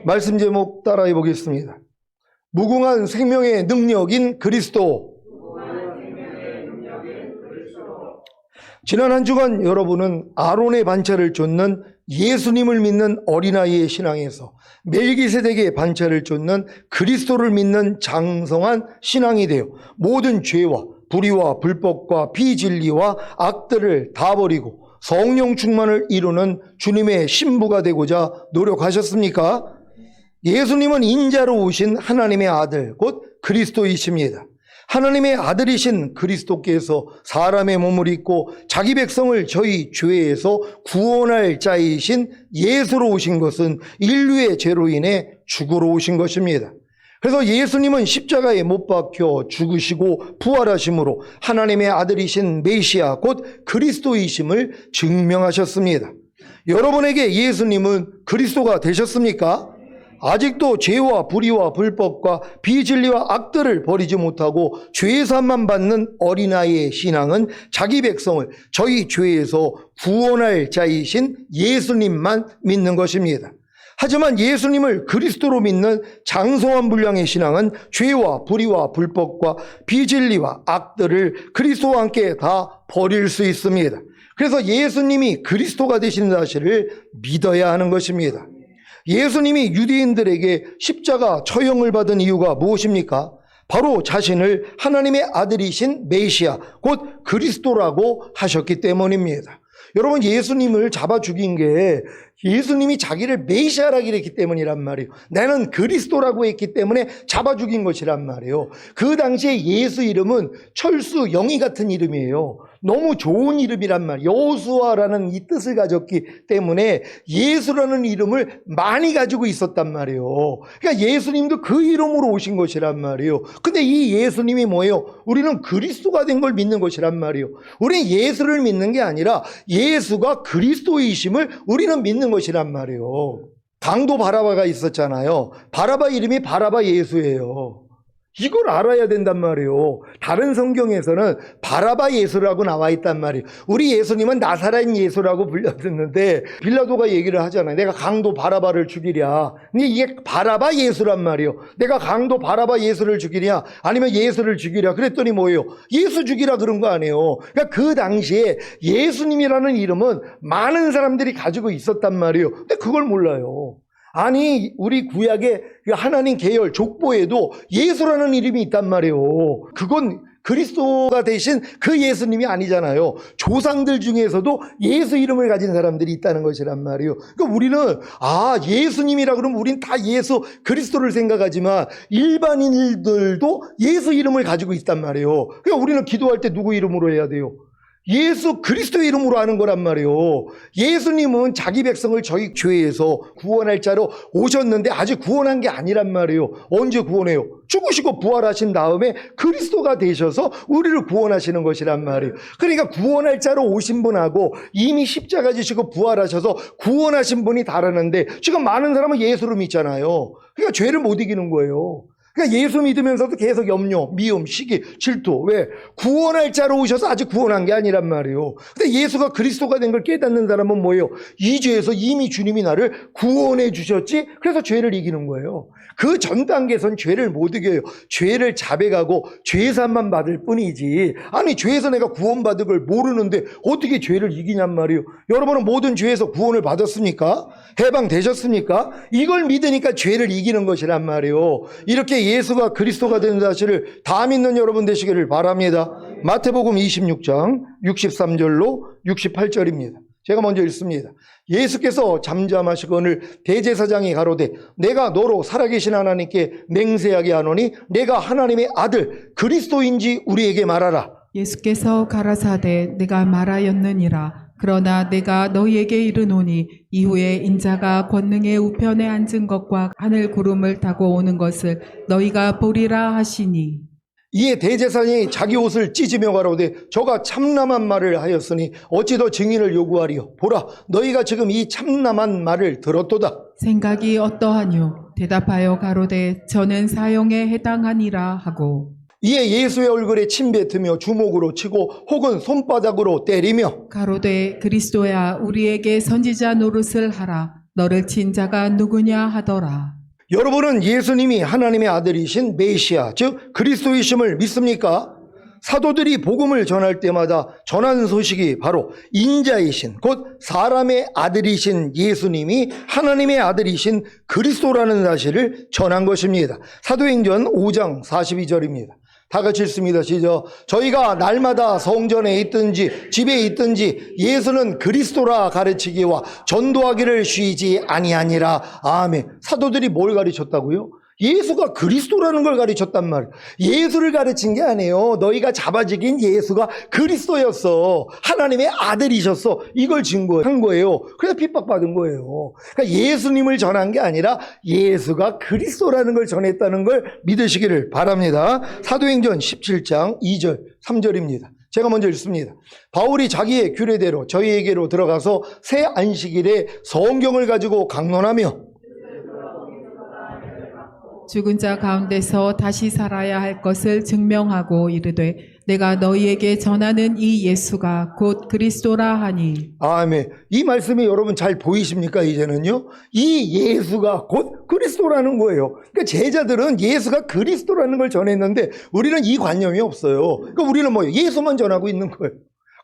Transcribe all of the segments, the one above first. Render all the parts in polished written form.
말씀 제목 따라해 보겠습니다. 무궁한 생명의 능력인 그리스도. 지난 한 주간 여러분은 아론의 반차를 쫓는 예수님을 믿는 어린아이의 신앙에서 멜기세덱의 반차를 쫓는 그리스도를 믿는 장성한 신앙이 되어 모든 죄와 불의와 불법과 비진리와 악들을 다 버리고 성령 충만을 이루는 주님의 신부가 되고자 노력하셨습니까? 예수님은 인자로 오신 하나님의 아들 곧 그리스도이십니다. 하나님의 아들이신 그리스도께서 사람의 몸을 입고 자기 백성을 저희 죄에서 구원할 자이신 예수로 오신 것은 인류의 죄로 인해 죽으러 오신 것입니다. 그래서 예수님은 십자가에 못 박혀 죽으시고 부활하심으로 하나님의 아들이신 메시아 곧 그리스도이심을 증명하셨습니다. 여러분에게 예수님은 그리스도가 되셨습니까? 아직도 죄와 불의와 불법과 비진리와 악들을 버리지 못하고 죄사함만 받는 어린아이의 신앙은 자기 백성을 저희 죄에서 구원할 자이신 예수님만 믿는 것입니다. 하지만 예수님을 그리스도로 믿는 장성한 분량의 신앙은 죄와 불의와 불법과 비진리와 악들을 그리스도와 함께 다 버릴 수 있습니다. 그래서 예수님이 그리스도가 되신 사실을 믿어야 하는 것입니다. 예수님이 유대인들에게 십자가 처형을 받은 이유가 무엇입니까? 바로 자신을 하나님의 아들이신 메시아 곧 그리스도라고 하셨기 때문입니다. 여러분, 예수님을 잡아 죽인 게 예수님이 자기를 메시아라고 했기 때문이란 말이에요. 나는 그리스도라고 했기 때문에 잡아 죽인 것이란 말이에요. 그 당시에 예수 이름은 철수, 영희 같은 이름이에요. 너무 좋은 이름이란 말이에요. 여호수아라는 이 뜻을 가졌기 때문에 예수라는 이름을 많이 가지고 있었단 말이에요. 그러니까 예수님도 그 이름으로 오신 것이란 말이에요. 근데 이 예수님이 뭐예요? 우리는 그리스도가 된 걸 믿는 것이란 말이에요. 우리는 예수를 믿는 게 아니라 예수가 그리스도이심을 우리는 믿는 것이란 말이에요. 강도 바라바가 있었잖아요. 바라바 이름이 바라바 예수예요. 이걸 알아야 된단 말이에요. 다른 성경에서는 바라바 예수라고 나와 있단 말이에요. 우리 예수님은 나사렛 예수라고 불렸는데 빌라도가 얘기를 하잖아요. 내가 강도 바라바를 죽이랴. 근데 이게 바라바 예수란 말이에요. 내가 강도 바라바 예수를 죽이랴 아니면 예수를 죽이랴. 그랬더니 뭐예요? 예수 죽이라 그런 거 아니에요. 그러니까 그 당시에 예수님이라는 이름은 많은 사람들이 가지고 있었단 말이에요. 근데 그걸 몰라요. 아니, 우리 구약의 하나님 계열 족보에도 예수라는 이름이 있단 말이에요. 그건 그리스도가 되신 그 예수님이 아니잖아요. 조상들 중에서도 예수 이름을 가진 사람들이 있다는 것이란 말이에요. 그러니까 우리는 예수님이라 그러면 우린 다 예수 그리스도를 생각하지만 일반인들도 예수 이름을 가지고 있단 말이에요. 그러니까 우리는 기도할 때 누구 이름으로 해야 돼요? 예수 그리스도 이름으로 하는 거란 말이에요. 예수님은 자기 백성을 저희 죄에서 구원할 자로 오셨는데 아직 구원한 게 아니란 말이에요. 언제 구원해요? 죽으시고 부활하신 다음에 그리스도가 되셔서 우리를 구원하시는 것이란 말이에요. 그러니까 구원할 자로 오신 분하고 이미 십자가 지시고 부활하셔서 구원하신 분이 다르는데 지금 많은 사람은 예수를 믿잖아요. 그러니까 죄를 못 이기는 거예요. 그러니까 예수 믿으면서도 계속 염려, 미움, 시기, 질투. 왜? 구원할 자로 오셔서 아직 구원한 게 아니란 말이에요. 근데 예수가 그리스도가 된 걸 깨닫는 사람은 뭐예요? 이 죄에서 이미 주님이 나를 구원해 주셨지? 그래서 죄를 이기는 거예요. 그 전 단계에선 죄를 못 이겨요. 죄를 자백하고 죄사함만 받을 뿐이지. 아니, 죄에서 내가 구원받을 걸 모르는데 어떻게 죄를 이기냔 말이에요. 여러분은 모든 죄에서 구원을 받았습니까? 해방되셨습니까? 이걸 믿으니까 죄를 이기는 것이란 말이에요. 이렇게 예수가 그리스도가 된 사실을 다 믿는 여러분 되시기를 바랍니다. 마태복음 26장 63절로 68절입니다. 제가 먼저 읽습니다. 예수께서 잠잠하시거늘 대제사장이 가로되 내가 너로 살아계신 하나님께 맹세하게 하노니 내가 하나님의 아들 그리스도인지 우리에게 말하라. 예수께서 가라사대 내가 말하였느니라. 그러나 내가 너희에게 이르노니 이후에 인자가 권능의 우편에 앉은 것과 하늘 구름을 타고 오는 것을 너희가 보리라 하시니. 이에 대제사장이 자기 옷을 찢으며 가로되 저가 참남한 말을 하였으니 어찌 더 증인을 요구하리요. 보라, 너희가 지금 이 참남한 말을 들었도다. 생각이 어떠하뇨? 대답하여 가로되 저는 사형에 해당하니라 하고. 이에 예수의 얼굴에 침 뱉으며 주먹으로 치고 혹은 손바닥으로 때리며 가로되 그리스도야 우리에게 선지자 노릇을 하라. 너를 친 자가 누구냐 하더라. 여러분은 예수님이 하나님의 아들이신 메시아, 즉 그리스도이심을 믿습니까? 사도들이 복음을 전할 때마다 전하는 소식이 바로 인자이신, 곧 사람의 아들이신 예수님이 하나님의 아들이신 그리스도라는 사실을 전한 것입니다. 사도행전 5장 42절입니다. 다 같이 읽습니다. 시작. 저희가 날마다 성전에 있든지 집에 있든지 예수는 그리스도라 가르치기와 전도하기를 쉬지 아니하니라. 아멘. 사도들이 뭘 가르쳤다고요? 예수가 그리스도라는 걸 가르쳤단 말이에요. 예수를 가르친 게 아니에요. 너희가 잡아죽인 예수가 그리스도였어. 하나님의 아들이셨어. 이걸 증거한 거예요. 그래서 핍박받은 거예요. 그러니까 예수님을 전한 게 아니라 예수가 그리스도라는 걸 전했다는 걸 믿으시기를 바랍니다. 사도행전 17장 2절 3절입니다. 제가 먼저 읽습니다. 바울이 자기의 규례대로 저희에게로 들어가서 새 안식일에 성경을 가지고 강론하며 죽은 자 가운데서 다시 살아야 할 것을 증명하고 이르되 내가 너희에게 전하는 이 예수가 곧 그리스도라 하니. 아멘. 이 말씀이 여러분 잘 보이십니까? 이제는요. 이 예수가 곧 그리스도라는 거예요. 그러니까 제자들은 예수가 그리스도라는 걸 전했는데 우리는 이 관념이 없어요. 그러니까 우리는 뭐 예수만 전하고 있는 거예요.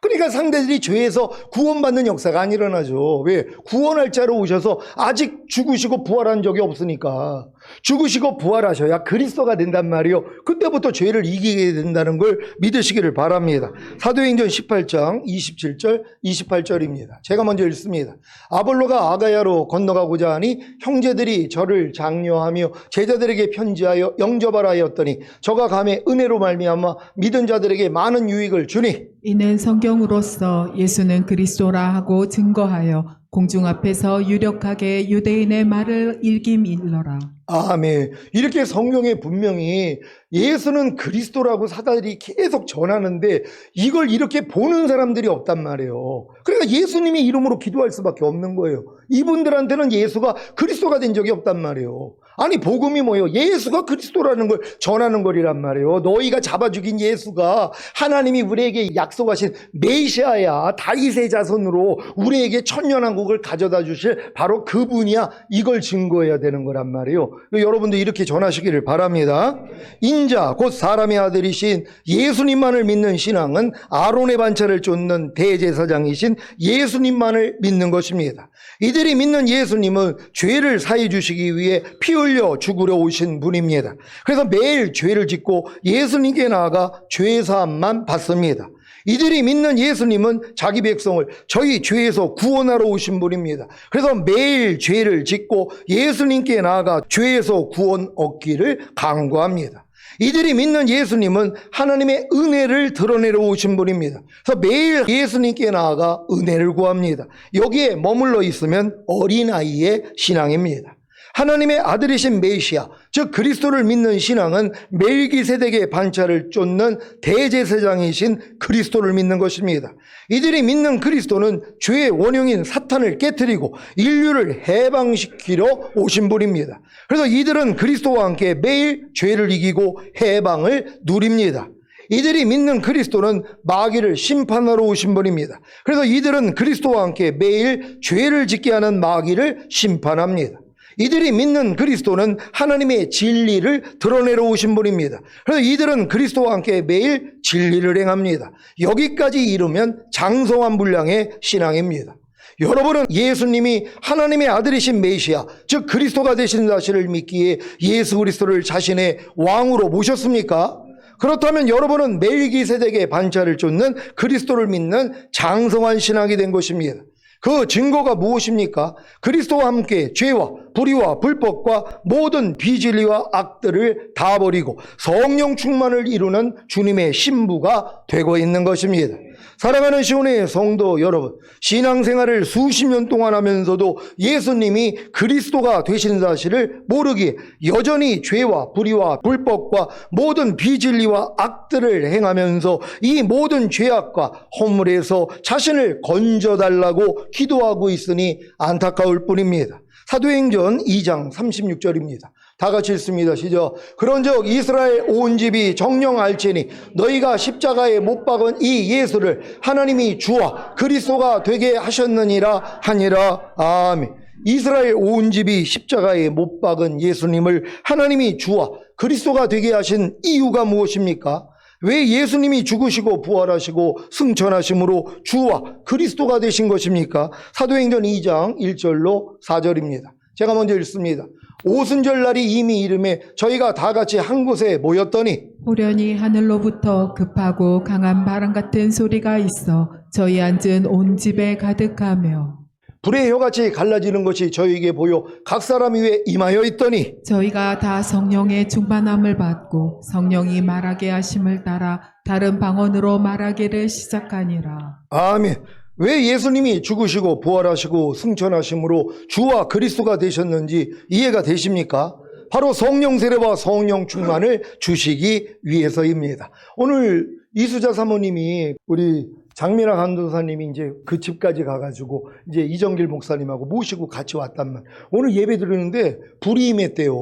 그러니까 상대들이 죄에서 구원받는 역사가 안 일어나죠. 왜? 구원할 자로 오셔서 아직 죽으시고 부활한 적이 없으니까. 죽으시고 부활하셔야 그리스도가 된단 말이에요. 그때부터 죄를 이기게 된다는 걸 믿으시기를 바랍니다. 사도행전 18장 27절 28절입니다. 제가 먼저 읽습니다. 아볼로가 아가야로 건너가고자 하니 형제들이 저를 장려하며 제자들에게 편지하여 영접하라 하였더니 저가 감에 은혜로 말미암아 믿은 자들에게 많은 유익을 주니 이는 성경으로서 예수는 그리스도라 하고 증거하여 공중 앞에서 유력하게 유대인의 말을 일김일러라. 아멘. 이렇게 성경에 분명히 예수는 그리스도라고 사도들이 계속 전하는데 이걸 이렇게 보는 사람들이 없단 말이에요. 그러니까 예수님의 이름으로 기도할 수밖에 없는 거예요. 이분들한테는 예수가 그리스도가 된 적이 없단 말이에요. 아니 복음이 뭐예요? 예수가 그리스도라는 걸 전하는 거리란 말이에요. 너희가 잡아 죽인 예수가 하나님이 우리에게 약속하신 메시아야. 다윗의 자손으로 우리에게 천년왕국을 가져다 주실 바로 그분이야. 이걸 증거해야 되는 거란 말이에요. 여러분도 이렇게 전하시기를 바랍니다. 인자 곧 사람의 아들이신 예수님만을 믿는 신앙은 아론의 반차를 쫓는 대제사장이신 예수님만을 믿는 것입니다. 이들이 믿는 예수님은 죄를 사해 주시기 위해 피 흘려 죽으려 오신 분입니다. 그래서 매일 죄를 짓고 예수님께 나아가 죄사함만 받습니다. 이들이 믿는 예수님은 자기 백성을 저희 죄에서 구원하러 오신 분입니다. 그래서 매일 죄를 짓고 예수님께 나아가 죄에서 구원 얻기를 간구합니다. 이들이 믿는 예수님은 하나님의 은혜를 드러내러 오신 분입니다. 그래서 매일 예수님께 나아가 은혜를 구합니다. 여기에 머물러 있으면 어린아이의 신앙입니다. 하나님의 아들이신 메시아, 즉 그리스도를 믿는 신앙은 멜기세덱의 반차를 쫓는 대제사장이신 그리스도를 믿는 것입니다. 이들이 믿는 그리스도는 죄의 원흉인 사탄을 깨뜨리고 인류를 해방시키러 오신 분입니다. 그래서 이들은 그리스도와 함께 매일 죄를 이기고 해방을 누립니다. 이들이 믿는 그리스도는 마귀를 심판하러 오신 분입니다. 그래서 이들은 그리스도와 함께 매일 죄를 짓게 하는 마귀를 심판합니다. 이들이 믿는 그리스도는 하나님의 진리를 드러내러 오신 분입니다. 그래서 이들은 그리스도와 함께 매일 진리를 행합니다. 여기까지 이르면 장성한 분량의 신앙입니다. 여러분은 예수님이 하나님의 아들이신 메시아, 즉 그리스도가 되신 사실을 믿기에 예수 그리스도를 자신의 왕으로 모셨습니까? 그렇다면 여러분은 멜기세덱의 반차를 쫓는 그리스도를 믿는 장성한 신앙이 된 것입니다. 그 증거가 무엇입니까? 그리스도와 함께 죄와 불의와 불법과 모든 비진리와 악들을 다 버리고 성령 충만을 이루는 주님의 신부가 되고 있는 것입니다. 사랑하는 시온의 성도 여러분, 신앙생활을 수십 년 동안 하면서도 예수님이 그리스도가 되신 사실을 모르기에 여전히 죄와 불의와 불법과 모든 비진리와 악들을 행하면서 이 모든 죄악과 허물에서 자신을 건져달라고 기도하고 있으니 안타까울 뿐입니다. 사도행전 2장 36절입니다. 다 같이 읽습니다. 시작. 그런즉 이스라엘 온 집이 정녕 알지니 너희가 십자가에 못 박은 이 예수를 하나님이 주와 그리스도가 되게 하셨느니라 하니라. 아멘. 이스라엘 온 집이 십자가에 못 박은 예수님을 하나님이 주와 그리스도가 되게 하신 이유가 무엇입니까? 왜 예수님이 죽으시고 부활하시고 승천하심으로 주와 그리스도가 되신 것입니까? 사도행전 2장 1절로 4절입니다. 제가 먼저 읽습니다. 오순절 날이 이미 이름에 저희가 다 같이 한 곳에 모였더니 호련히 하늘로부터 급하고 강한 바람 같은 소리가 있어 저희 앉은 온 집에 가득하며 불의 혀같이 갈라지는 것이 저희에게 보여 각 사람 위에 임하여 있더니 저희가 다 성령의 충만함을 받고 성령이 말하게 하심을 따라 다른 방언으로 말하기를 시작하니라. 아멘. 왜 예수님이 죽으시고 부활하시고 승천하심으로 주와 그리스도가 되셨는지 이해가 되십니까? 바로 성령 세례와 성령 충만을 주시기 위해서입니다. 오늘 이수자 사모님이 우리 장민아 간도사님이 이제 그 집까지 가가지고 이제 이정길 목사님하고 모시고 같이 왔단 말이에요. 오늘 예배 드리는데 불이 임했대요.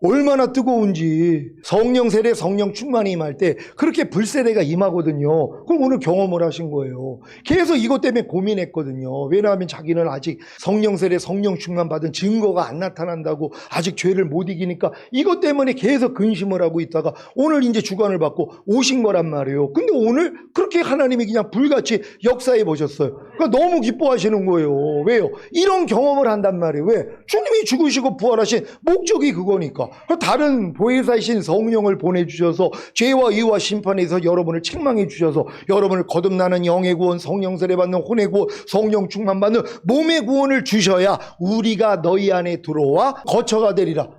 얼마나 뜨거운지. 성령 세례, 성령 충만이 임할 때 그렇게 불세례가 임하거든요. 그럼 오늘 경험을 하신 거예요. 계속 이것 때문에 고민했거든요. 왜냐하면 자기는 아직 성령 세례, 성령 충만 받은 증거가 안 나타난다고 아직 죄를 못 이기니까 이것 때문에 계속 근심을 하고 있다가 오늘 이제 주관을 받고 오신 거란 말이에요. 근데 오늘 그렇게 하나님이 그냥 불같이 역사해 보셨어요. 그러니까 너무 기뻐하시는 거예요. 왜요? 이런 경험을 한단 말이에요. 왜? 주님이 죽으시고 부활하신 목적이 그거니까. 다른 보혜사이신 성령을 보내주셔서 죄와 의와 심판에서 여러분을 책망해 주셔서 여러분을 거듭나는 영의 구원, 성령 세례 받는 혼의 구원, 성령 충만 받는 몸의 구원을 주셔야 우리가 너희 안에 들어와 거처가 되리라.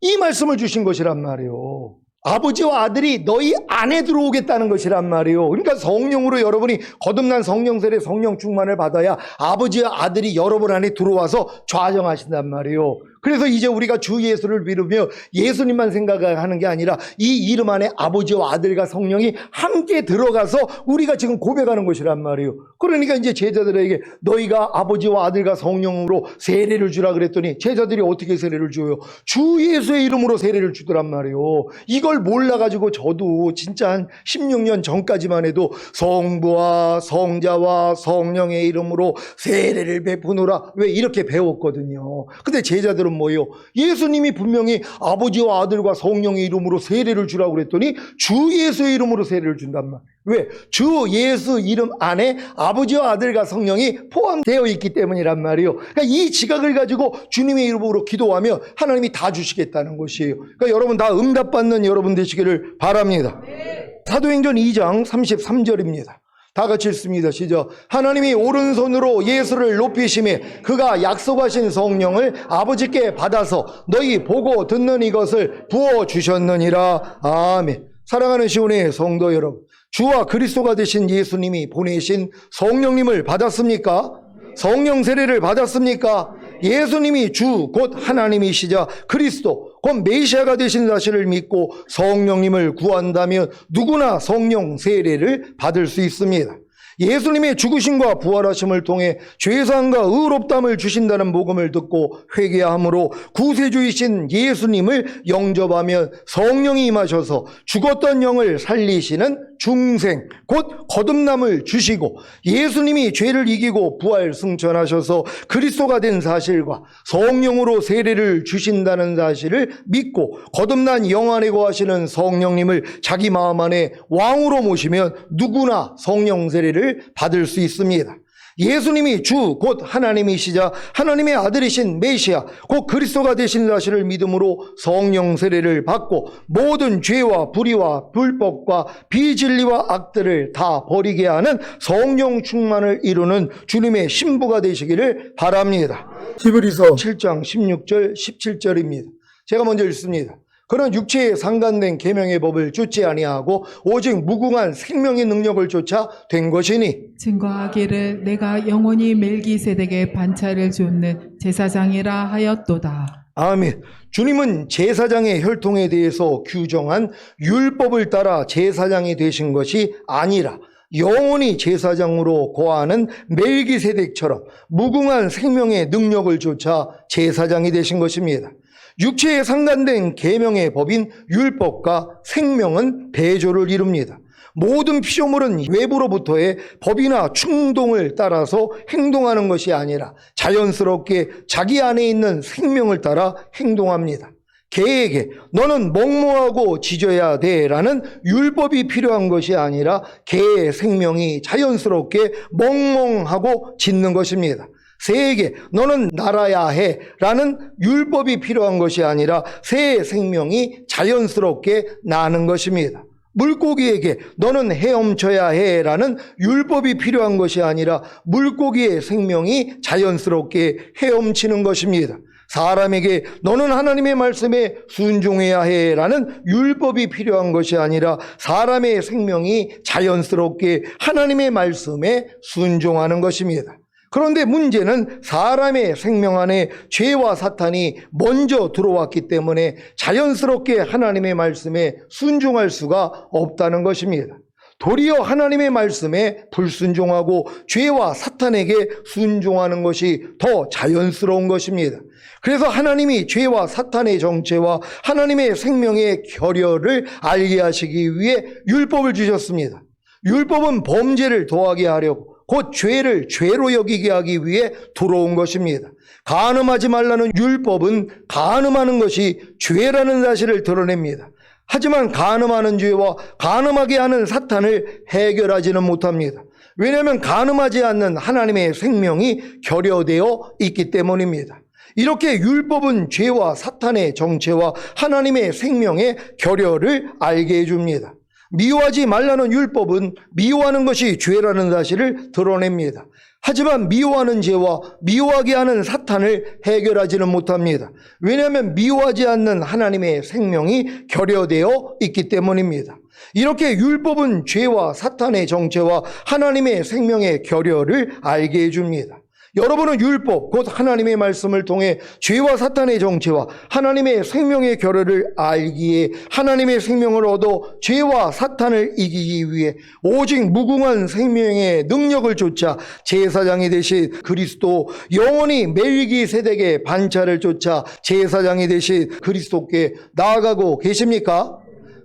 이 말씀을 주신 것이란 말이에요. 아버지와 아들이 너희 안에 들어오겠다는 것이란 말이에요. 그러니까 성령으로 여러분이 거듭난 성령 세례, 성령 충만을 받아야 아버지와 아들이 여러분 안에 들어와서 좌정하신단 말이에요. 그래서 이제 우리가 주 예수를 믿으며 예수님만 생각하는 게 아니라 이 이름 안에 아버지와 아들과 성령이 함께 들어가서 우리가 지금 고백하는 것이란 말이에요. 그러니까 이제 제자들에게 너희가 아버지와 아들과 성령으로 세례를 주라 그랬더니 제자들이 어떻게 세례를 줘요? 주 예수의 이름으로 세례를 주더란 말이에요. 이걸 몰라가지고 저도 진짜 한 16년 전까지만 해도 성부와 성자와 성령의 이름으로 세례를 베푸노라 왜 이렇게 배웠거든요. 근데 제자들은 뭐예요? 예수님이 분명히 아버지와 아들과 성령의 이름으로 세례를 주라고 그랬더니 주 예수의 이름으로 세례를 준단 말이에요. 왜? 주 예수 이름 안에 아버지와 아들과 성령이 포함되어 있기 때문이란 말이에요. 그러니까 이 지각을 가지고 주님의 이름으로 기도하면 하나님이 다 주시겠다는 것이에요. 그러니까 여러분 다 응답받는 여러분 되시기를 바랍니다. 사도행전 2장 33절입니다. 다 같이 읽습니다. 시작. 하나님이 오른손으로 예수를 높이심에 그가 약속하신 성령을 아버지께 받아서 너희 보고 듣는 이것을 부어주셨느니라. 아멘. 사랑하는 시온의 성도 여러분, 주와 그리스도가 되신 예수님이 보내신 성령님을 받았습니까? 성령 세례를 받았습니까? 예수님이 주 곧 하나님이시자 그리스도 곧 메시아가 되신 사실을 믿고 성령님을 구한다면 누구나 성령 세례를 받을 수 있습니다. 예수님의 죽으심과 부활하심을 통해 죄사함과 의롭담을 주신다는 복음을 듣고 회개함으로 구세주이신 예수님을 영접하면 성령이 임하셔서 죽었던 영을 살리시는 중생 곧 거듭남을 주시고 예수님이 죄를 이기고 부활 승천하셔서 그리스도가 된 사실과 성령으로 세례를 주신다는 사실을 믿고 거듭난 영 안에 거하시는 성령님을 자기 마음 안에 왕으로 모시면 누구나 성령 세례를 받을 수 있습니다. 예수님이 주 곧 하나님이시자 하나님의 아들이신 메시아 곧 그리스도가 되신 사실을 믿음으로 성령 세례를 받고 모든 죄와 불의와 불법과 비진리와 악들을 다 버리게 하는 성령 충만을 이루는 주님의 신부가 되시기를 바랍니다. 히브리서 7장 16절 17절입니다. 제가 먼저 읽습니다. 그런 육체에 상관된 계명의 법을 쫓지 아니하고 오직 무궁한 생명의 능력을 쫓아 된 것이니 증거하기를 내가 영원히 멜기세덱의 반차를 좇는 제사장이라 하였도다. 아멘. 주님은 제사장의 혈통에 대해서 규정한 율법을 따라 제사장이 되신 것이 아니라 영원히 제사장으로 거하는 멜기세덱처럼 무궁한 생명의 능력을 쫓아 제사장이 되신 것입니다. 육체에 상관된 계명의 법인 율법과 생명은 대조를 이룹니다. 모든 피조물은 외부로부터의 법이나 충동을 따라서 행동하는 것이 아니라 자연스럽게 자기 안에 있는 생명을 따라 행동합니다. 개에게 너는 먹모하고 짖어야 돼 라는 율법이 필요한 것이 아니라 개의 생명이 자연스럽게 멍멍하고 짖는 것입니다. 새에게 너는 날아야 해 라는 율법이 필요한 것이 아니라 새의 생명이 자연스럽게 나는 것입니다. 물고기에게 너는 헤엄쳐야 해 라는 율법이 필요한 것이 아니라 물고기의 생명이 자연스럽게 헤엄치는 것입니다. 사람에게 너는 하나님의 말씀에 순종해야 해 라는 율법이 필요한 것이 아니라 사람의 생명이 자연스럽게 하나님의 말씀에 순종하는 것입니다. 그런데 문제는 사람의 생명 안에 죄와 사탄이 먼저 들어왔기 때문에 자연스럽게 하나님의 말씀에 순종할 수가 없다는 것입니다. 도리어 하나님의 말씀에 불순종하고 죄와 사탄에게 순종하는 것이 더 자연스러운 것입니다. 그래서 하나님이 죄와 사탄의 정체와 하나님의 생명의 결여를 알게 하시기 위해 율법을 주셨습니다. 율법은 범죄를 더하게 하려고 곧 죄를 죄로 여기게 하기 위해 들어온 것입니다. 간음하지 말라는 율법은 간음하는 것이 죄라는 사실을 드러냅니다. 하지만 간음하는 죄와 간음하게 하는 사탄을 해결하지는 못합니다. 왜냐하면 간음하지 않는 하나님의 생명이 결여되어 있기 때문입니다. 이렇게 율법은 죄와 사탄의 정체와 하나님의 생명의 결여를 알게 해줍니다. 미워하지 말라는 율법은 미워하는 것이 죄라는 사실을 드러냅니다. 하지만 미워하는 죄와 미워하게 하는 사탄을 해결하지는 못합니다. 왜냐하면 미워하지 않는 하나님의 생명이 결여되어 있기 때문입니다. 이렇게 율법은 죄와 사탄의 정체와 하나님의 생명의 결여를 알게 해줍니다. 여러분은 율법, 곧 하나님의 말씀을 통해 죄와 사탄의 정체와 하나님의 생명의 결여를 알기에 하나님의 생명을 얻어 죄와 사탄을 이기기 위해 오직 무궁한 생명의 능력을 쫓아 제사장이 되신 그리스도, 영원히 멜기세덱의 반차를 쫓아 제사장이 되신 그리스도께 나아가고 계십니까?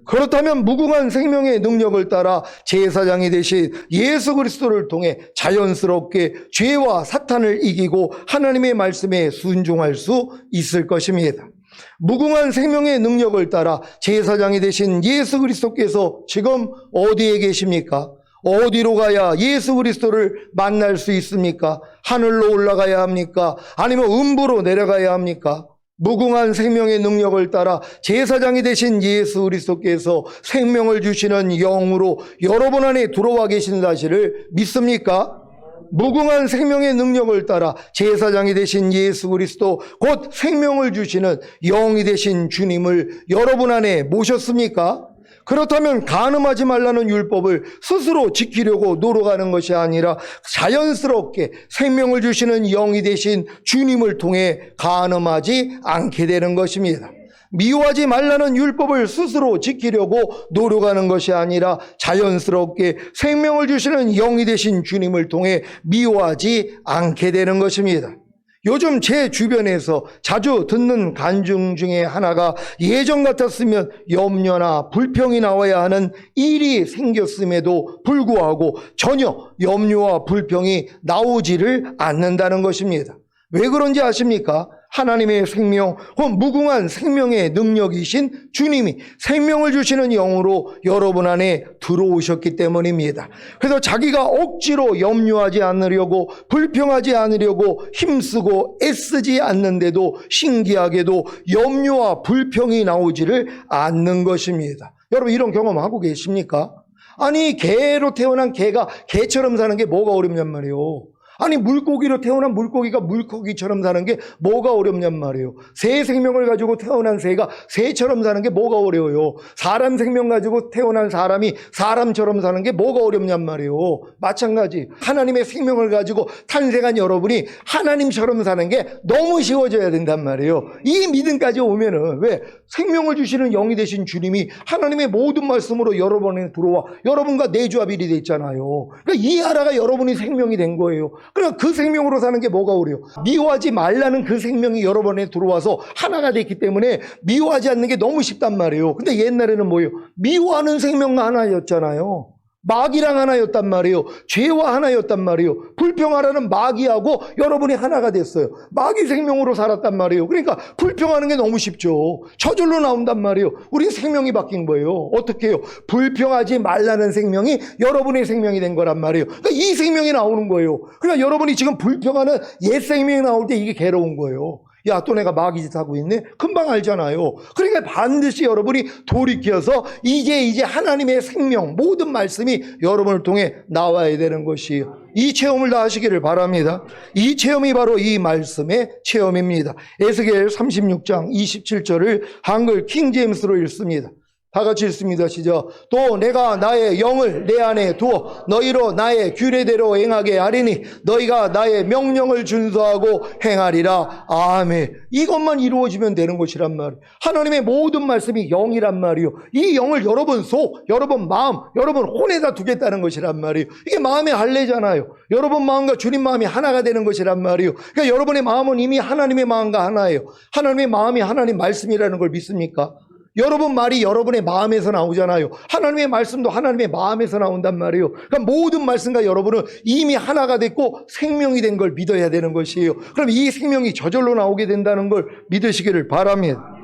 그렇다면 무궁한 생명의 능력을 따라 제사장이 되신 예수 그리스도를 통해 자연스럽게 죄와 사탄을 이기고 하나님의 말씀에 순종할 수 있을 것입니다. 무궁한 생명의 능력을 따라 제사장이 되신 예수 그리스도께서 지금 어디에 계십니까? 어디로 가야 예수 그리스도를 만날 수 있습니까? 하늘로 올라가야 합니까? 아니면 음부로 내려가야 합니까? 무궁한 생명의 능력을 따라 제사장이 되신 예수 그리스도께서 생명을 주시는 영으로 여러분 안에 들어와 계신 사실을 믿습니까? 무궁한 생명의 능력을 따라 제사장이 되신 예수 그리스도, 곧 생명을 주시는 영이 되신 주님을 여러분 안에 모셨습니까? 그렇다면 간음하지 말라는 율법을 스스로 지키려고 노력하는 것이 아니라 자연스럽게 생명을 주시는 영이 되신 주님을 통해 간음하지 않게 되는 것입니다. 미워하지 말라는 율법을 스스로 지키려고 노력하는 것이 아니라 자연스럽게 생명을 주시는 영이 되신 주님을 통해 미워하지 않게 되는 것입니다. 요즘 제 주변에서 자주 듣는 간증 중에 하나가 예전 같았으면 염려나 불평이 나와야 하는 일이 생겼음에도 불구하고 전혀 염려와 불평이 나오지를 않는다는 것입니다. 왜 그런지 아십니까? 하나님의 생명, 혹은 무궁한 생명의 능력이신 주님이 생명을 주시는 영으로 여러분 안에 들어오셨기 때문입니다. 그래서 자기가 억지로 염려하지 않으려고 불평하지 않으려고 힘쓰고 애쓰지 않는데도 신기하게도 염려와 불평이 나오지를 않는 것입니다. 여러분 이런 경험하고 계십니까? 아니 개로 태어난 개가 개처럼 사는 게 뭐가 어렵냔 말이에요. 아니 물고기로 태어난 물고기가 물고기처럼 사는 게 뭐가 어렵냔 말이에요. 새 생명을 가지고 태어난 새가 새처럼 사는 게 뭐가 어려워요. 사람 생명 가지고 태어난 사람이 사람처럼 사는 게 뭐가 어렵냔 말이에요. 마찬가지 하나님의 생명을 가지고 탄생한 여러분이 하나님처럼 사는 게 너무 쉬워져야 된단 말이에요. 이 믿음까지 오면은 왜 생명을 주시는 영이 되신 주님이 하나님의 모든 말씀으로 여러분에 들어와 여러분과 내조합일이 됐잖아요. 그러니까 이 하나가 여러분이 생명이 된 거예요. 그러니까 그 생명으로 사는 게 뭐가 어려워? 미워하지 말라는 그 생명이 여러 번에 들어와서 하나가 됐기 때문에 미워하지 않는 게 너무 쉽단 말이에요. 근데 옛날에는 뭐예요? 미워하는 생명과 하나였잖아요. 마귀랑 하나였단 말이에요. 죄와 하나였단 말이에요. 불평하라는 마귀하고 여러분이 하나가 됐어요. 마귀 생명으로 살았단 말이에요. 그러니까 불평하는 게 너무 쉽죠. 저절로 나온단 말이에요. 우리 생명이 바뀐 거예요. 어떻게 해요? 불평하지 말라는 생명이 여러분의 생명이 된 거란 말이에요. 그러니까 이 생명이 나오는 거예요. 그러니까 여러분이 지금 불평하는 옛 생명이 나올 때 이게 괴로운 거예요. 야, 또 내가 마귀짓 하고 있네? 금방 알잖아요. 그러니까 반드시 여러분이 돌이켜서 이제 하나님의 생명, 모든 말씀이 여러분을 통해 나와야 되는 것이에요. 이 체험을 다 하시기를 바랍니다. 이 체험이 바로 이 말씀의 체험입니다. 에스겔 36장 27절을 한글 킹제임스로 읽습니다. 다 같이 읽습니다. 시작. 또 내가 나의 영을 내 안에 두어 너희로 나의 규례대로 행하게 하리니 너희가 나의 명령을 준수하고 행하리라. 아멘. 이것만 이루어지면 되는 것이란 말이에요. 하나님의 모든 말씀이 영이란 말이에요. 이 영을 여러분 속, 여러분 마음, 여러분 혼에다 두겠다는 것이란 말이에요. 이게 마음의 할례잖아요. 여러분 마음과 주님 마음이 하나가 되는 것이란 말이에요. 그러니까 여러분의 마음은 이미 하나님의 마음과 하나예요. 하나님의 마음이 하나님 말씀이라는 걸 믿습니까? 여러분 말이 여러분의 마음에서 나오잖아요. 하나님의 말씀도 하나님의 마음에서 나온단 말이에요. 그러니까 모든 말씀과 여러분은 이미 하나가 됐고 생명이 된 걸 믿어야 되는 것이에요. 그럼 이 생명이 저절로 나오게 된다는 걸 믿으시기를 바랍니다.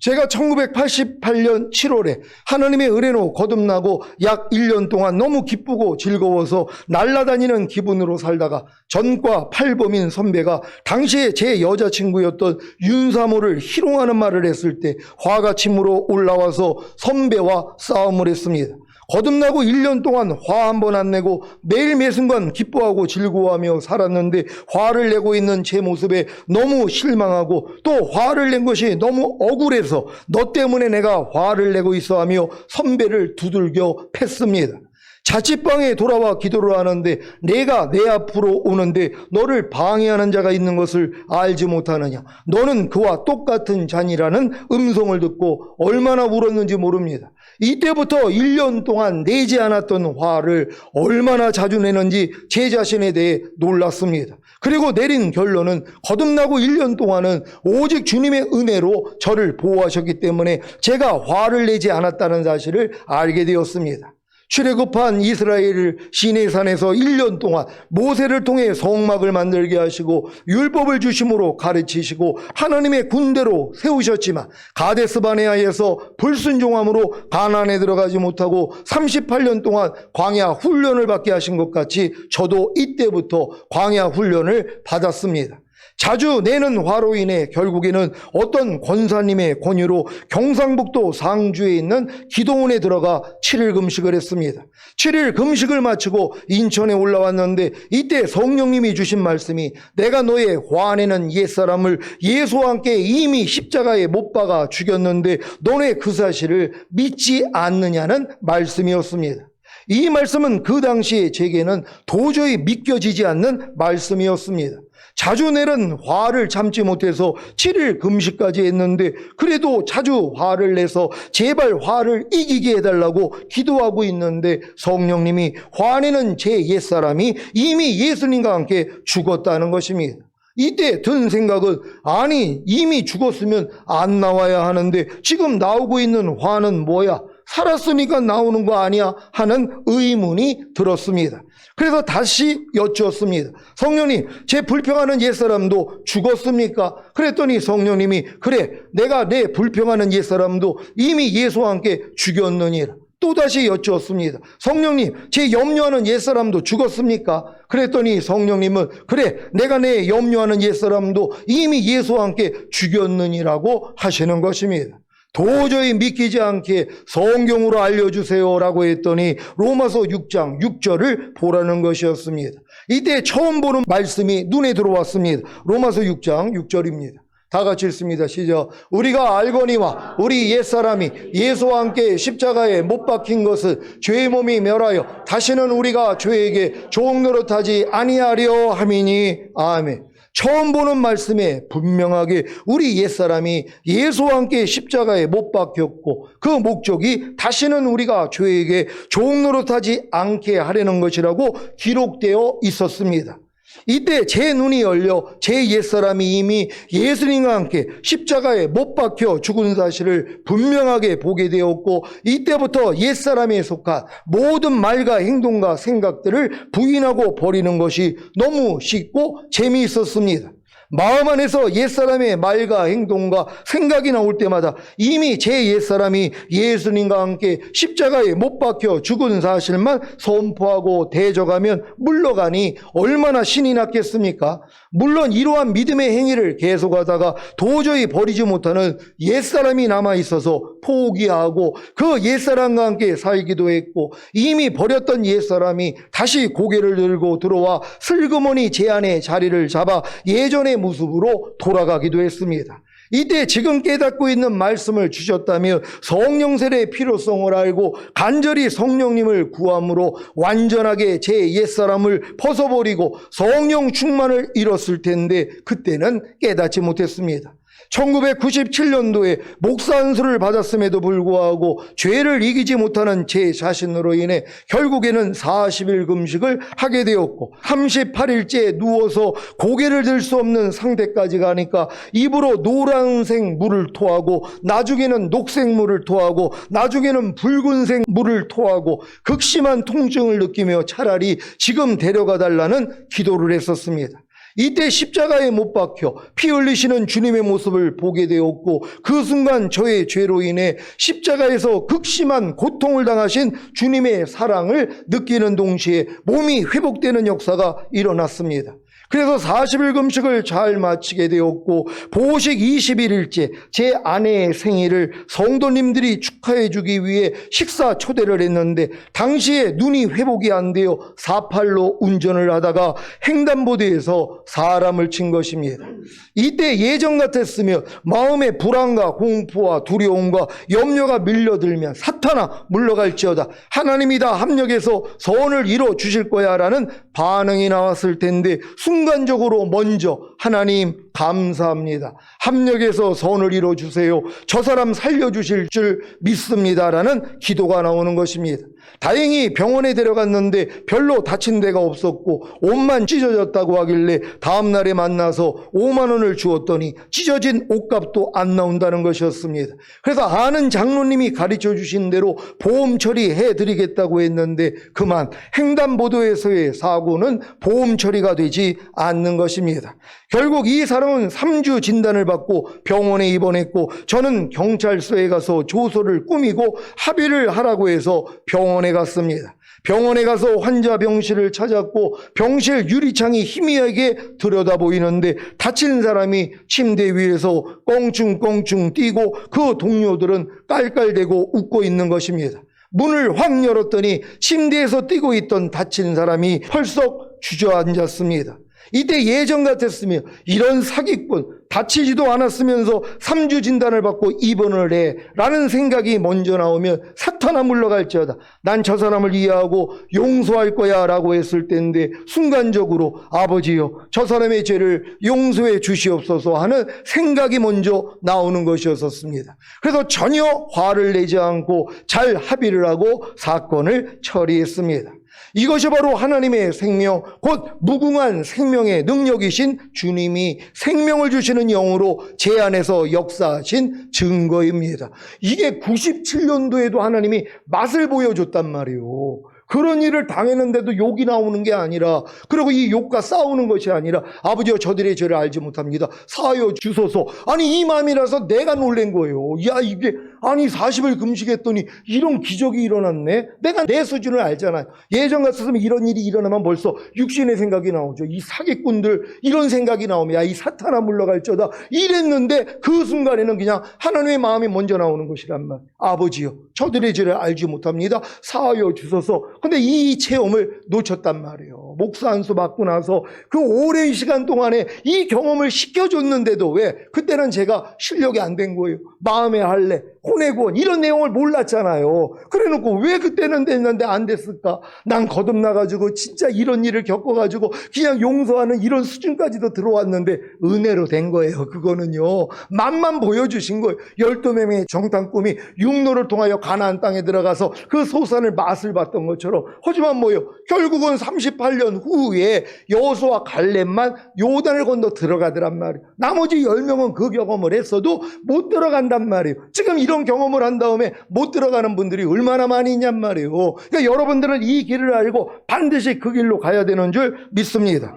제가 1988년 7월에 하나님의 은혜로 거듭나고 약 1년 동안 너무 기쁘고 즐거워서 날아다니는 기분으로 살다가 전과 팔범인 선배가 당시에 제 여자친구였던 윤사모를 희롱하는 말을 했을 때 화가 치밀어 올라와서 선배와 싸움을 했습니다. 거듭나고 1년 동안 화 한 번 안 내고 매일 매순간 기뻐하고 즐거워하며 살았는데 화를 내고 있는 제 모습에 너무 실망하고 또 화를 낸 것이 너무 억울해서 너 때문에 내가 화를 내고 있어 하며 선배를 두들겨 팼습니다. 자취방에 돌아와 기도를 하는데 내가 내 앞으로 오는데 너를 방해하는 자가 있는 것을 알지 못하느냐. 너는 그와 똑같은 자니라는 음성을 듣고 얼마나 울었는지 모릅니다. 이때부터 1년 동안 내지 않았던 화를 얼마나 자주 내는지 제 자신에 대해 놀랐습니다. 그리고 내린 결론은 거듭나고 1년 동안은 오직 주님의 은혜로 저를 보호하셨기 때문에 제가 화를 내지 않았다는 사실을 알게 되었습니다. 출애굽한 이스라엘을 시내산에서 1년 동안 모세를 통해 성막을 만들게 하시고 율법을 주심으로 가르치시고 하나님의 군대로 세우셨지만 가데스바네아에서 불순종함으로 가나안에 들어가지 못하고 38년 동안 광야 훈련을 받게 하신 것 같이 저도 이때부터 광야 훈련을 받았습니다. 자주 내는 화로 인해 결국에는 어떤 권사님의 권유로 경상북도 상주에 있는 기도원에 들어가 7일 금식을 했습니다. 7일 금식을 마치고 인천에 올라왔는데 이때 성령님이 주신 말씀이 내가 너의 화내는 옛사람을 예수와 함께 이미 십자가에 못 박아 죽였는데 너네 그 사실을 믿지 않느냐는 말씀이었습니다. 이 말씀은 그 당시에 제게는 도저히 믿겨지지 않는 말씀이었습니다. 자주 내는 화를 참지 못해서 7일 금식까지 했는데 그래도 자주 화를 내서 제발 화를 이기게 해달라고 기도하고 있는데 성령님이 화내는 제 옛사람이 이미 예수님과 함께 죽었다는 것입니다. 이때 든 생각은 아니 이미 죽었으면 안 나와야 하는데 지금 나오고 있는 화는 뭐야? 살았으니까 나오는 거 아니야? 하는 의문이 들었습니다. 그래서 다시 여쭈었습니다. 성령님, 제 불평하는 옛사람도 죽었습니까? 그랬더니 성령님이 그래, 내가 내 불평하는 옛사람도 이미 예수와 함께 죽였느니라. 또다시 여쭈었습니다. 성령님, 제 염려하는 옛사람도 죽었습니까? 그랬더니 성령님은 그래, 내가 내 염려하는 옛사람도 이미 예수와 함께 죽였느니라고 하시는 것입니다. 도저히 믿기지 않게 성경으로 알려주세요라고 했더니 로마서 6장 6절을 보라는 것이었습니다. 이때 처음 보는 말씀이 눈에 들어왔습니다. 로마서 6장 6절입니다. 다 같이 읽습니다. 시작. 우리가 알거니와 우리 옛사람이 예수와 함께 십자가에 못 박힌 것을 죄의 몸이 멸하여 다시는 우리가 죄에게 종 노릇하지 아니하려 함이니. 아멘. 처음 보는 말씀에 분명하게 우리 옛사람이 예수와 함께 십자가에 못 박혔고 그 목적이 다시는 우리가 죄에게 종 노릇하지 않게 하려는 것이라고 기록되어 있었습니다. 이때 제 눈이 열려 제 옛사람이 이미 예수님과 함께 십자가에 못 박혀 죽은 사실을 분명하게 보게 되었고, 이때부터 옛사람에 속한 모든 말과 행동과 생각들을 부인하고 버리는 것이 너무 쉽고 재미있었습니다. 마음 안에서 옛사람의 말과 행동과 생각이 나올 때마다 이미 제 옛사람이 예수님과 함께 십자가에 못 박혀 죽은 사실만 선포하고 대적하면 물러가니 얼마나 신이 났겠습니까? 물론 이러한 믿음의 행위를 계속하다가 도저히 버리지 못하는 옛사람이 남아있어서 포기하고 그 옛사람과 함께 살기도 했고, 이미 버렸던 옛사람이 다시 고개를 들고 들어와 슬그머니 제 안에 자리를 잡아 예전의 모습으로 돌아가기도 했습니다. 이때 지금 깨닫고 있는 말씀을 주셨다면 성령 세례의 필요성을 알고 간절히 성령님을 구함으로 완전하게 제 옛사람을 벗어버리고 성령 충만을 이뤘을 텐데 그때는 깨닫지 못했습니다. 1997년도에 목사 안수를 받았음에도 불구하고 죄를 이기지 못하는 제 자신으로 인해 결국에는 40일 금식을 하게 되었고, 38일째 누워서 고개를 들 수 없는 상태까지 가니까 입으로 노란색 물을 토하고 나중에는 녹색 물을 토하고 나중에는 붉은색 물을 토하고 극심한 통증을 느끼며 차라리 지금 데려가 달라는 기도를 했었습니다. 이때 십자가에 못 박혀 피 흘리시는 주님의 모습을 보게 되었고, 그 순간 저의 죄로 인해 십자가에서 극심한 고통을 당하신 주님의 사랑을 느끼는 동시에 몸이 회복되는 역사가 일어났습니다. 그래서 40일 금식을 잘 마치게 되었고, 보호식 21일째 제 아내의 생일을 성도님들이 축하해 주기 위해 식사 초대를 했는데, 당시에 눈이 회복이 안 되어 사팔로 운전을 하다가 횡단보도에서 사람을 친 것입니다. 이때 예전 같았으면 마음의 불안과 공포와 두려움과 염려가 밀려들면 사탄아 물러갈지어다, 하나님이 다 합력해서 선을 이뤄 주실 거야 라는 반응이 나왔을 텐데, 순간적으로 먼저 하나님 감사합니다, 합력해서 선을 이뤄주세요, 저 사람 살려주실 줄 믿습니다 라는 기도가 나오는 것입니다. 다행히 병원에 데려갔는데 별로 다친 데가 없었고 옷만 찢어졌다고 하길래 다음날에 만나서 5만 원을 주었더니 찢어진 옷값도 안 나온다는 것이었습니다. 그래서 아는 장로님이 가르쳐 주신 대로 보험 처리해 드리겠다고 했는데 그만 횡단보도에서의 사고는 보험 처리가 되지 않는 것입니다. 결국 이 사람은 3주 진단을 받고 병원에 입원했고, 저는 경찰서에 가서 조서를 꾸미고 합의를 하라고 해서 병원에 갔습니다. 병원에 가서 환자 병실을 찾았고, 병실 유리창이 희미하게 들여다보이는데 다친 사람이 침대 위에서 껑충껑충 뛰고 그 동료들은 깔깔대고 웃고 있는 것입니다. 문을 확 열었더니 침대에서 뛰고 있던 다친 사람이 펄썩 주저앉았습니다. 이때 예전 같았으면 이런 사기꾼, 다치지도 않았으면서 3주 진단을 받고 입원을 해 라는 생각이 먼저 나오면 사탄아 물러갈지어다, 난 저 사람을 이해하고 용서할 거야 라고 했을 때인데, 순간적으로 아버지요 저 사람의 죄를 용서해 주시옵소서 하는 생각이 먼저 나오는 것이었습니다. 그래서 전혀 화를 내지 않고 잘 합의를 하고 사건을 처리했습니다. 이것이 바로 하나님의 생명, 곧 무궁한 생명의 능력이신 주님이 생명을 주시는 영으로 제 안에서 역사하신 증거입니다. 이게 97년도에도 하나님이 맛을 보여줬단 말이에요. 그런 일을 당했는데도 욕이 나오는 게 아니라, 그리고 이 욕과 싸우는 것이 아니라, 아버지여 저들의 죄를 알지 못합니다, 사하여 주소서. 아니 이 마음이라서 내가 놀란 거예요. 야 이게 아니 40일 금식했더니 이런 기적이 일어났네. 내가 내 수준을 알잖아요. 예전 같았으면 이런 일이 일어나면 벌써 육신의 생각이 나오죠. 이 사기꾼들 이런 생각이 나오면 야 이 사탄아 물러갈지어다 이랬는데, 그 순간에는 그냥 하나님의 마음이 먼저 나오는 것이란 말. 아버지여 저들의 죄를 알지 못합니다, 사하여 주소서. 근데 이 체험을 놓쳤단 말이에요. 목사 안수 받고 나서 그 오랜 시간 동안에 이 경험을 시켜줬는데도 왜 그때는 제가 실력이 안 된 거예요. 마음의 할례, 혼의 구원 이런 내용을 몰랐잖아요. 그래놓고 왜 그때는 됐는데 안 됐을까? 난 거듭나가지고 진짜 이런 일을 겪어가지고 그냥 용서하는 이런 수준까지도 들어왔는데 은혜로 된 거예요. 그거는요 맛만 보여주신 거예요. 12명의 정탐 꿈이 육로를 통하여 가나안 땅에 들어가서 그 소산을 맛을 봤던 것처럼. 하지만 뭐예요? 결국은 38년 경험했던 후에 여호수아 갈렙만 요단을 건너 들어가더란 말이에요. 나머지 10명은 그 경험을 했어도 못 들어간단 말이에요. 지금 이런 경험을 한 다음에 못 들어가는 분들이 얼마나 많이 있냔 말이에요. 그러니까 여러분들은 이 길을 알고 반드시 그 길로 가야 되는 줄 믿습니다.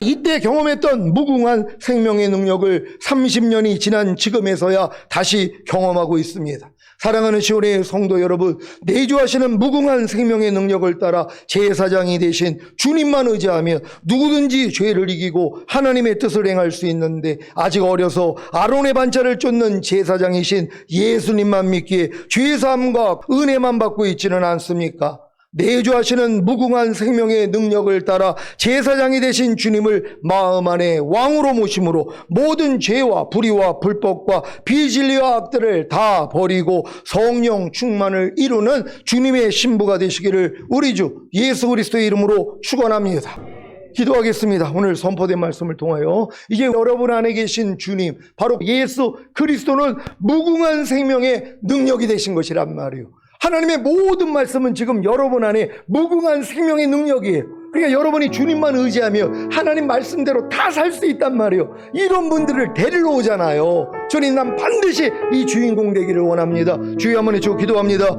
이때 경험했던 무궁한 생명의 능력을 30년이 지난 지금에서야 다시 경험하고 있습니다. 사랑하는 시온의 성도 여러분, 내주하시는 무궁한 생명의 능력을 따라 제사장이 되신 주님만 의지하며 누구든지 죄를 이기고 하나님의 뜻을 행할 수 있는데, 아직 어려서 아론의 반차를 쫓는 제사장이신 예수님만 믿기에 죄사함과 은혜만 받고 있지는 않습니까? 내주하시는 무궁한 생명의 능력을 따라 제사장이 되신 주님을 마음 안에 왕으로 모심으로 모든 죄와 불의와 불법과 비진리와 악들을 다 버리고 성령 충만을 이루는 주님의 신부가 되시기를 우리 주 예수 그리스도의 이름으로 축원합니다. 기도하겠습니다. 오늘 선포된 말씀을 통하여 이제 여러분 안에 계신 주님, 바로 예수 그리스도는 무궁한 생명의 능력이 되신 것이란 말이에요. 하나님의 모든 말씀은 지금 여러분 안에 무궁한 생명의 능력이에요. 그러니까 여러분이 주님만 의지하며 하나님 말씀대로 다 살 수 있단 말이에요. 이런 분들을 데리러 오잖아요. 주님, 난 반드시 이 주인공 되기를 원합니다. 주여 한번 해주고 기도합니다.